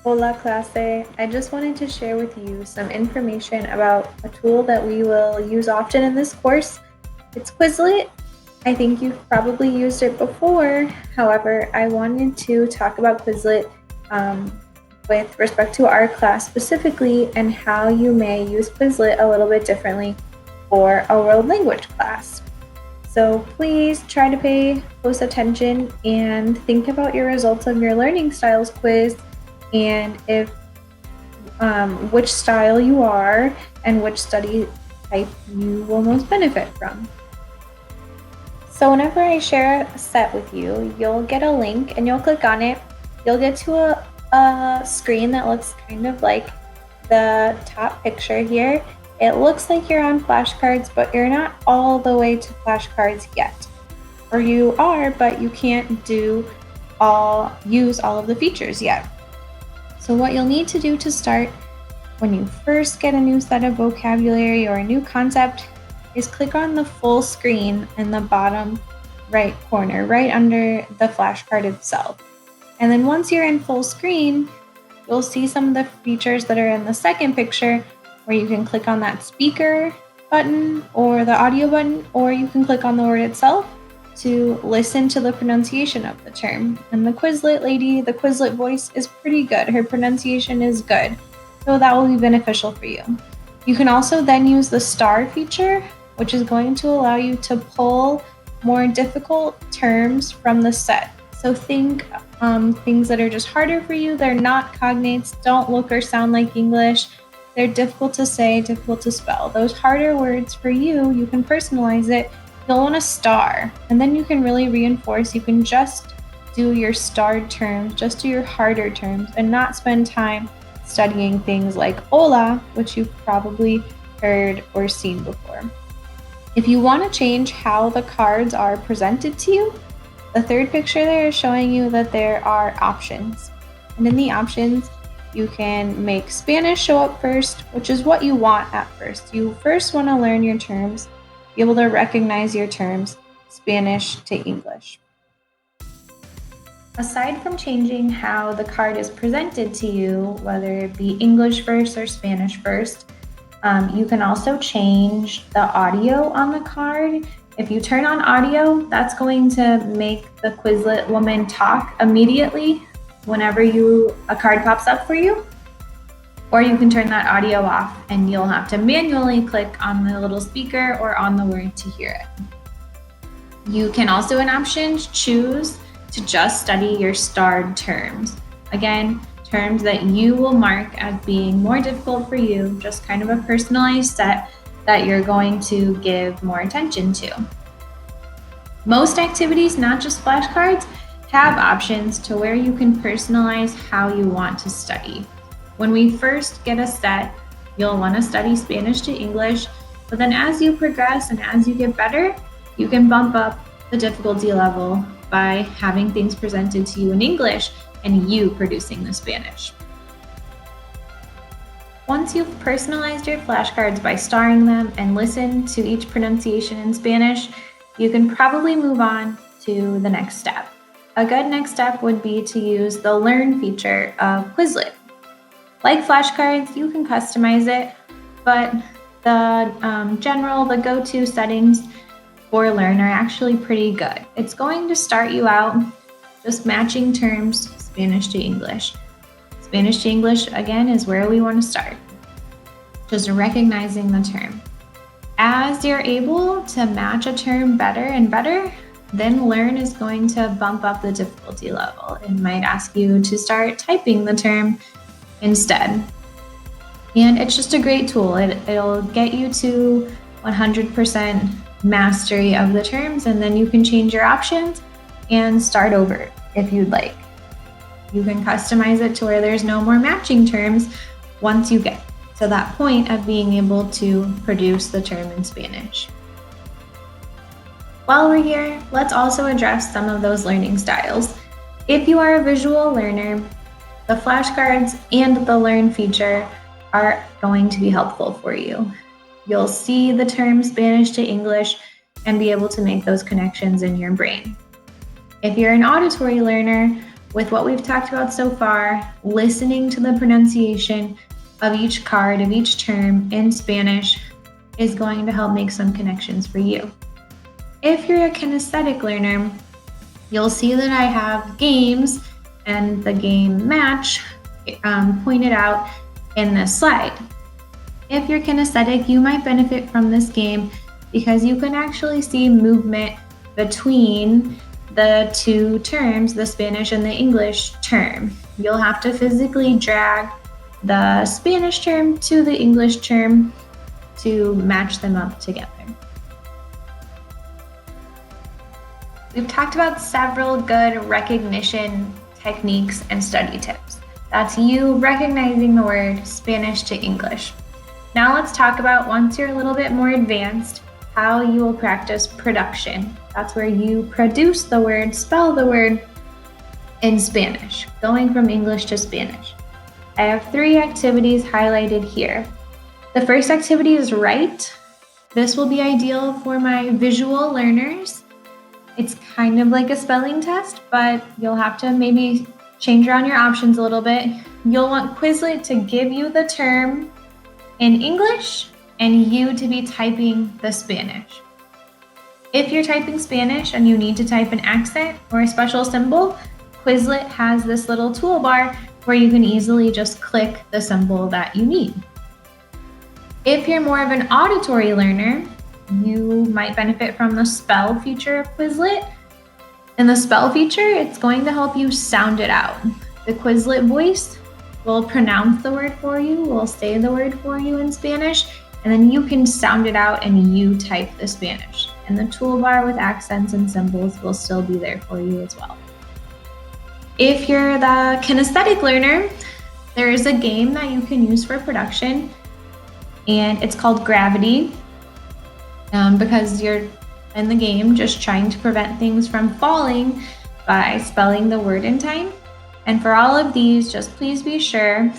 Hola clase, I just wanted to share with you some information about a tool that we will use often in this course. It's Quizlet. I think you've probably used it before. However, I wanted to talk about Quizlet with respect to our class specifically and how you may use Quizlet a little bit differently for a world language class. So please try to pay close attention and think about your results of your learning styles quiz and if which style you are and which study type you will most benefit from. So whenever I share a set with you, you'll get a link and you'll click on it. You'll get to a screen that looks kind of like the top picture here. It looks like you're on flashcards, but you're not all the way to flashcards yet. Or you are, but you can't use all of the features yet. So what you'll need to do to start when you first get a new set of vocabulary or a new concept is click on the full screen in the bottom right corner, right under the flashcard itself. And then once you're in full screen, you'll see some of the features that are in the second picture where you can click on that speaker button or the audio button, or you can click on the word itself to listen to the pronunciation of the term. And the Quizlet lady, the Quizlet voice is pretty good. Her pronunciation is good. So that will be beneficial for you. You can also then use the star feature, which is going to allow you to pull more difficult terms from the set. So think things that are just harder for you. They're not cognates, don't look or sound like English. They're difficult to say, difficult to spell. Those harder words for you, you can personalize it. You'll want a star, and then you can really reinforce. You can just do your starred terms, just do your harder terms, and not spend time studying things like hola, which you've probably heard or seen before. If you want to change how the cards are presented to you, the third picture there is showing you that there are options. And in the options, you can make Spanish show up first, which is what you want at first. You first want to learn your terms, be able to recognize your terms, Spanish to English. Aside from changing how the card is presented to you, whether it be English first or Spanish first, you can also change the audio on the card. If you turn on audio, that's going to make the Quizlet woman talk immediately whenever a card pops up for you. Or you can turn that audio off and you'll have to manually click on the little speaker or on the word to hear it. You can also in options choose to just study your starred terms. Again, terms that you will mark as being more difficult for you, just kind of a personalized set that you're going to give more attention to. Most activities, not just flashcards, have options to where you can personalize how you want to study. When we first get a set, you'll want to study Spanish to English, but then as you progress and as you get better, you can bump up the difficulty level by having things presented to you in English and you producing the Spanish. Once you've personalized your flashcards by starring them and listen to each pronunciation in Spanish, you can probably move on to the next step. A good next step would be to use the Learn feature of Quizlet. Like flashcards, you can customize it, but the go-to settings for Learn are actually pretty good. It's going to start you out just matching terms Spanish to English. Spanish to English, again, is where we want to start. Just recognizing the term. As you're able to match a term better and better, then Learn is going to bump up the difficulty level. It might ask you to start typing the term instead. And it's just a great tool. It'll get you to 100% mastery of the terms, and then you can change your options and start over if you'd like. You can customize it to where there's no more matching terms once you get to that point of being able to produce the term in Spanish. While we're here, let's also address some of those learning styles. If you are a visual learner, the flashcards and the Learn feature are going to be helpful for you. You'll see the term Spanish to English and be able to make those connections in your brain. If you're an auditory learner, with what we've talked about so far, listening to the pronunciation of each card, of each term in Spanish is going to help make some connections for you. If you're a kinesthetic learner, you'll see that I have games and the game match pointed out in this slide. If you're kinesthetic, you might benefit from this game because you can actually see movement between the two terms, the Spanish and the English term. You'll have to physically drag the Spanish term to the English term to match them up together. We've talked about several good recognition techniques and study tips. That's you recognizing the word Spanish to English. Now let's talk about, once you're a little bit more advanced, how you will practice production. That's where you produce the word, spell the word in Spanish, going from English to Spanish. I have 3 activities highlighted here. The first activity is write. This will be ideal for my visual learners. It's kind of like a spelling test, but you'll have to maybe change around your options a little bit. You'll want Quizlet to give you the term in English and you to be typing the Spanish. If you're typing Spanish and you need to type an accent or a special symbol, Quizlet has this little toolbar where you can easily just click the symbol that you need. If you're more of an auditory learner, you might benefit from the spell feature of Quizlet. In the spell feature, it's going to help you sound it out. The Quizlet voice will pronounce the word for you, will say the word for you in Spanish, and then you can sound it out and you type the Spanish. And the toolbar with accents and symbols will still be there for you as well. If you're the kinesthetic learner, there is a game that you can use for production, and it's called Gravity, because you're in the game just trying to prevent things from falling by spelling the word in time. And for all of these, just please be sure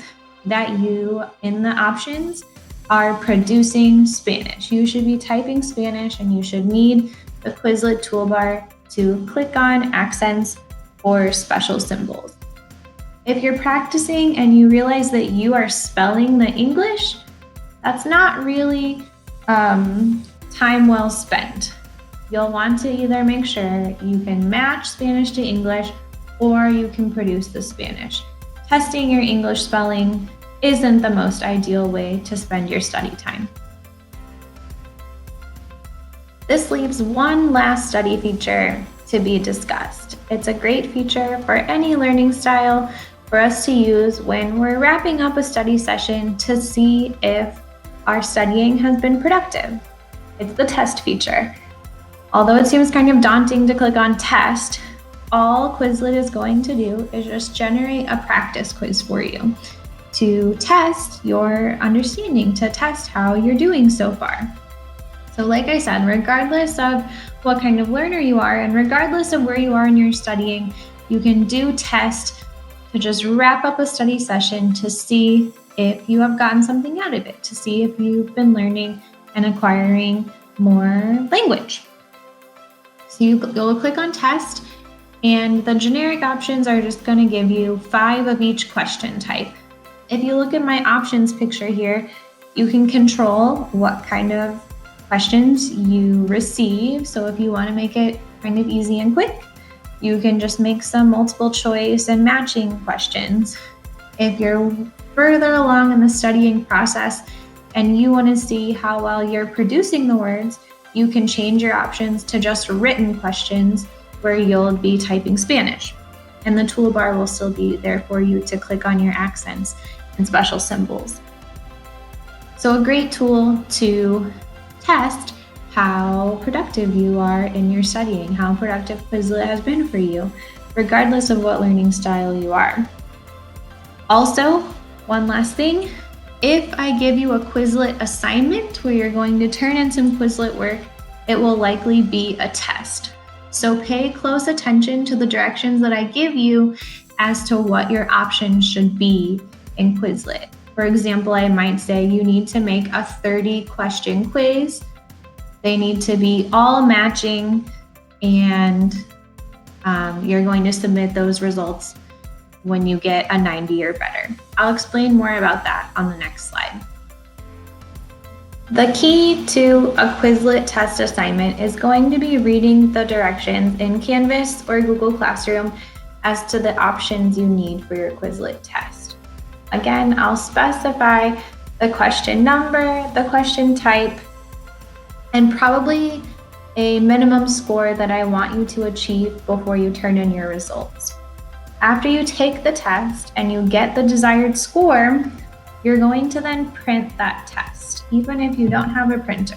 that you, in the options, are producing Spanish. You should be typing Spanish and you should need the Quizlet toolbar to click on accents or special symbols. If you're practicing and you realize that you are spelling the English, that's not really time well spent. You'll want to either make sure you can match Spanish to English or you can produce the Spanish. Testing your English spelling isn't the most ideal way to spend your study time. This leaves one last study feature to be discussed. It's a great feature for any learning style for us to use when we're wrapping up a study session to see if our studying has been productive. It's the test feature. Although it seems kind of daunting to click on test, all Quizlet is going to do is just generate a practice quiz for you to test your understanding, to test how you're doing so far. So like I said, regardless of what kind of learner you are and regardless of where you are in your studying, you can do test to just wrap up a study session to see if you have gotten something out of it, to see if you've been learning and acquiring more language. So you'll click on test, and the generic options are just going to give you 5 of each question type. If you look at my options picture here, you can control what kind of questions you receive. So if you want to make it kind of easy and quick, you can just make some multiple choice and matching questions. If you're further along in the studying process and you want to see how well you're producing the words, you can change your options to just written questions where you'll be typing Spanish. And the toolbar will still be there for you to click on your accents and special symbols. So a great tool to test how productive you are in your studying, how productive Quizlet has been for you, regardless of what learning style you are. Also, one last thing, if I give you a Quizlet assignment where you're going to turn in some Quizlet work, it will likely be a test. So pay close attention to the directions that I give you as to what your options should be in Quizlet. For example, I might say you need to make a 30-question quiz. They need to be all matching, and you're going to submit those results when you get a 90 or better. I'll explain more about that on the next slide. The key to a Quizlet test assignment is going to be reading the directions in Canvas or Google Classroom as to the options you need for your Quizlet test. Again, I'll specify the question number, the question type, and probably a minimum score that I want you to achieve before you turn in your results. After you take the test and you get the desired score, you're going to then print that test, even if you don't have a printer.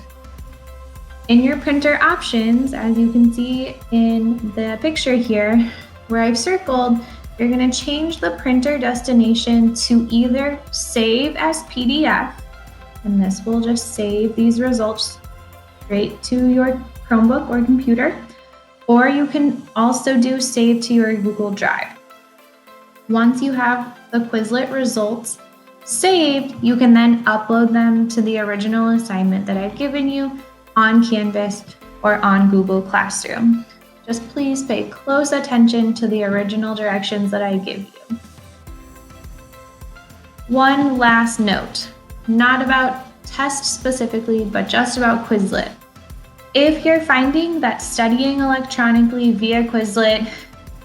In your printer options, as you can see in the picture here, where I've circled, you're going to change the printer destination to either save as PDF, and this will just save these results straight to your Chromebook or computer, or you can also do save to your Google Drive. Once you have the Quizlet results saved, you can then upload them to the original assignment that I've given you on Canvas or on Google Classroom. Just please pay close attention to the original directions that I give you. One last note, not about tests specifically, but just about Quizlet. If you're finding that studying electronically via Quizlet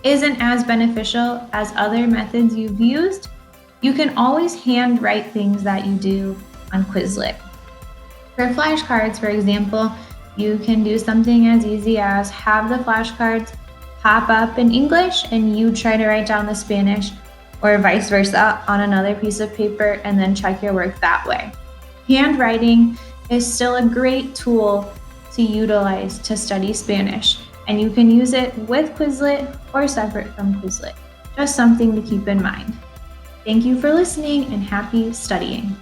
isn't as beneficial as other methods you've used, you can always handwrite things that you do on Quizlet. For flashcards, for example, you can do something as easy as have the flashcards pop up in English and you try to write down the Spanish, or vice versa on another piece of paper, and then check your work that way. Handwriting is still a great tool to utilize to study Spanish, and you can use it with Quizlet or separate from Quizlet. Just something to keep in mind. Thank you for listening and happy studying.